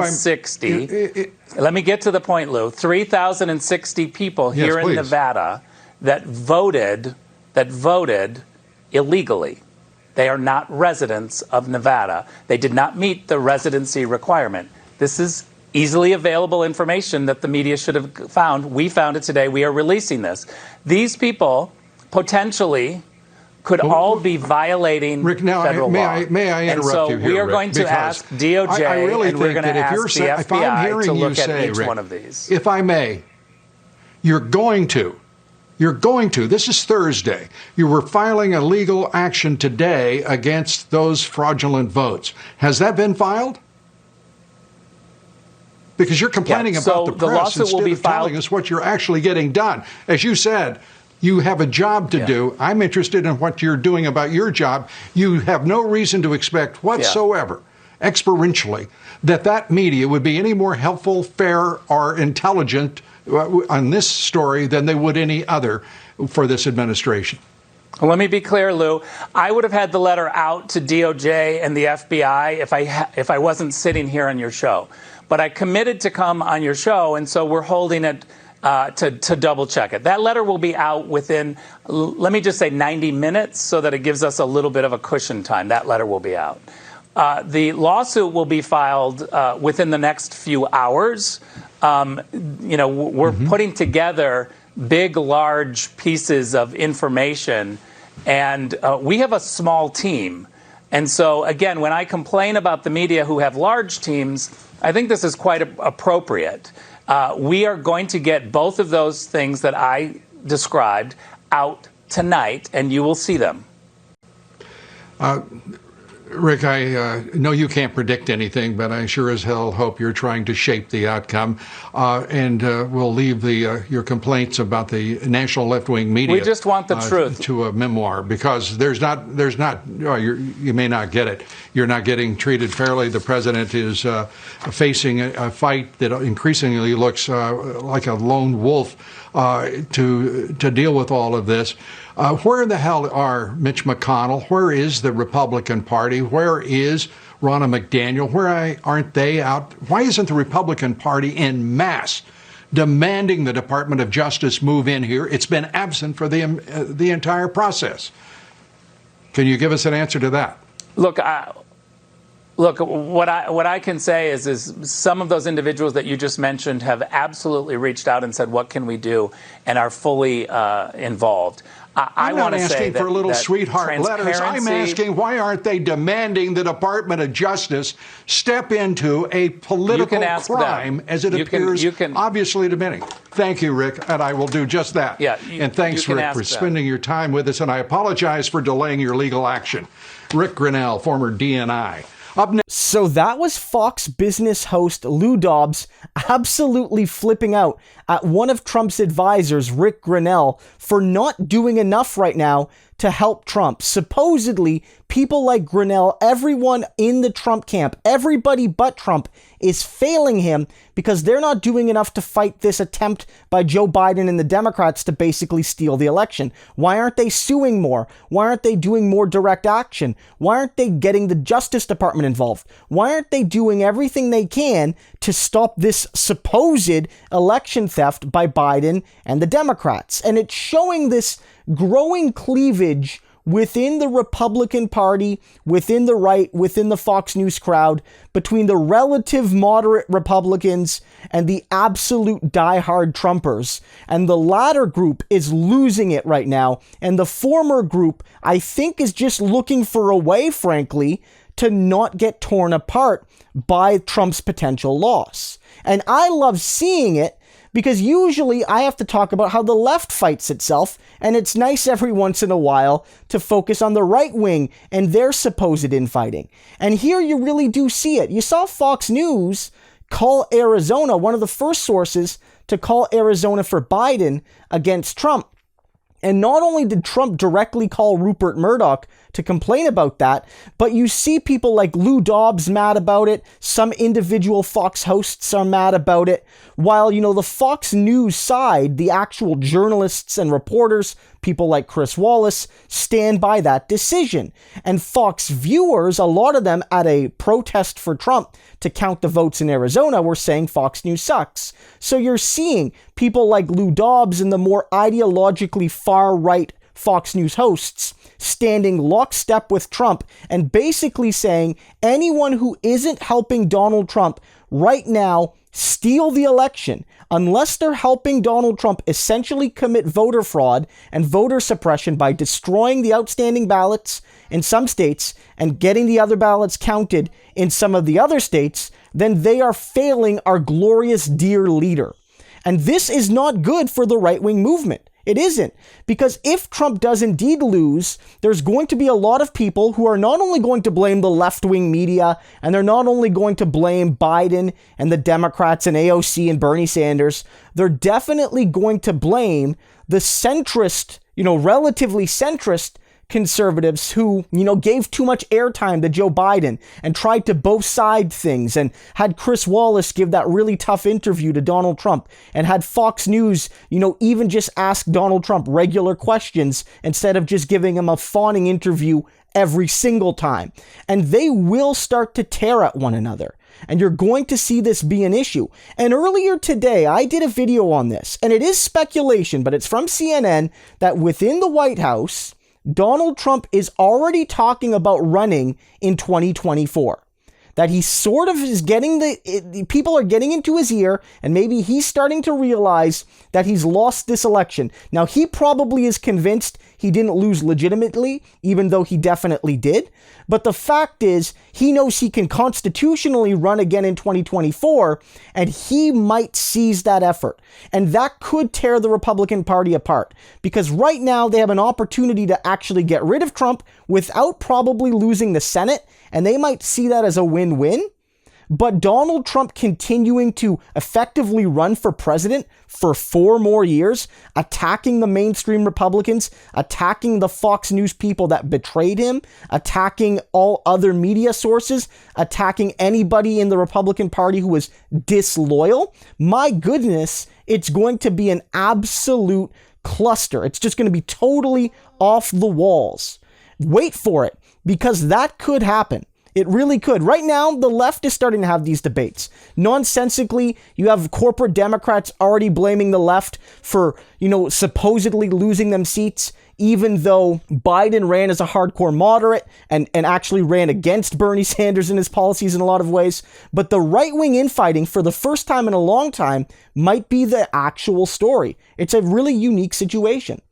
3,060. Let me get to the point, Lou. 3,060 people here in Nevada that voted illegally. They are not residents of Nevada. They did not meet the residency requirement. This is easily available information that the media should have found. We found it today. We are releasing this. These people potentially could all be violating Rick, now federal law. May I interrupt you here, we are going to ask DOJ, and we're going to ask the FBI to look at each one of these. If I may, you're going to. This is Thursday. You were filing a legal action today against those fraudulent votes. Has that been filed? Because you're complaining about the press instead of telling us what you're actually getting done. As you said, you have a job to do. I'm interested in what you're doing about your job. You have no reason to expect whatsoever, experientially, that media would be any more helpful, fair, or intelligent on this story than they would any other for this administration. Well, let me be clear, Lou. I would have had the letter out to DOJ and the FBI if I wasn't sitting here on your show. But I committed to come on your show, and so we're holding it to double check it. That letter will be out within, let me just say, 90 minutes so that it gives us a little bit of a cushion time. That letter will be out. The lawsuit will be filed within the next few hours. We're putting together big, large pieces of information, and we have a small team. And so, again, when I complain about the media who have large teams, I think this is quite appropriate. We are going to get both of those things that I described out tonight, and you will see them. Rick, I know you can't predict anything, but I sure as hell hope you're trying to shape the outcome. And we'll leave your complaints about the national left-wing media. We just want the truth to a memoir, because there's not. You may not get it. You're not getting treated fairly. The president is facing a fight that increasingly looks like a lone wolf to deal with all of this. Where in the hell are Mitch McConnell? Where is the Republican Party? Where is Ronna McDaniel? Where aren't they out? Why isn't the Republican Party en masse demanding the Department of Justice move in here? It's been absent for the entire process. Can you give us an answer to that? Look, what I can say is some of those individuals that you just mentioned have absolutely reached out and said, what can we do, and are fully involved. I'm not asking for little sweetheart letters. I'm asking, why aren't they demanding the Department of Justice step into a political crime as it appears obviously to many? Thank you, Rick, and I will do just that. And thanks, Rick, for spending your time with us, and I apologize for delaying your legal action. Ric Grenell, former DNI. So that was Fox Business host Lou Dobbs absolutely flipping out at one of Trump's advisors, Ric Grenell, for not doing enough right now to help Trump. Supposedly, people like Grenell, everyone in the Trump camp, everybody but Trump, is failing him because they're not doing enough to fight this attempt by Joe Biden and the Democrats to basically steal the election. Why aren't they suing more? Why aren't they doing more direct action? Why aren't they getting the Justice Department involved? Why aren't they doing everything they can to stop this supposed election theft by Biden and the Democrats? And it's showing this growing cleavage within the Republican Party, within the right, within the Fox News crowd, between the relative moderate Republicans and the absolute diehard Trumpers. And the latter group is losing it right now. And the former group, I think, is just looking for a way, frankly, to not get torn apart by Trump's potential loss. And I love seeing it, because usually I have to talk about how the left fights itself, and it's nice every once in a while to focus on the right wing and their supposed infighting. And here you really do see it. You saw Fox News call Arizona, one of the first sources to call Arizona for Biden against Trump. And not only did Trump directly call Rupert Murdoch to complain about that. But you see people like Lou Dobbs mad about it. Some individual Fox hosts are mad about it. While, the Fox News side, the actual journalists and reporters, people like Chris Wallace, stand by that decision. And Fox viewers, a lot of them at a protest for Trump to count the votes in Arizona, were saying Fox News sucks. So you're seeing people like Lou Dobbs and the more ideologically far-right Fox News hosts standing lockstep with Trump and basically saying anyone who isn't helping Donald Trump right now steal the election, unless they're helping Donald Trump essentially commit voter fraud and voter suppression by destroying the outstanding ballots in some states and getting the other ballots counted in some of the other states, then they are failing our glorious dear leader. And this is not good for the right-wing movement. It isn't. Because if Trump does indeed lose, there's going to be a lot of people who are not only going to blame the left-wing media, and they're not only going to blame Biden and the Democrats and AOC and Bernie Sanders, they're definitely going to blame the centrist, relatively centrist conservatives who, gave too much airtime to Joe Biden and tried to both side things and had Chris Wallace give that really tough interview to Donald Trump and had Fox News, even just ask Donald Trump regular questions instead of just giving him a fawning interview every single time. And they will start to tear at one another. And you're going to see this be an issue. And earlier today, I did a video on this, and it is speculation, but it's from CNN, that within the White House, Donald Trump is already talking about running in 2024. That he sort of is getting people are getting into his ear, and maybe he's starting to realize that he's lost this election. Now, he probably is convinced he didn't lose legitimately, even though he definitely did. But the fact is, he knows he can constitutionally run again in 2024, and he might seize that effort. And that could tear the Republican Party apart, because right now they have an opportunity to actually get rid of Trump without probably losing the Senate, and they might see that as a win-win. But Donald Trump continuing to effectively run for president for 4 more years, attacking the mainstream Republicans, attacking the Fox News people that betrayed him, attacking all other media sources, attacking anybody in the Republican Party who was disloyal, my goodness, it's going to be an absolute cluster. It's just going to be totally off the walls. Wait for it, because that could happen. It really could. Right now, the left is starting to have these debates. Nonsensically, you have corporate Democrats already blaming the left for, supposedly losing them seats, even though Biden ran as a hardcore moderate and actually ran against Bernie Sanders and his policies in a lot of ways. But the right-wing infighting, for the first time in a long time, might be the actual story. It's a really unique situation.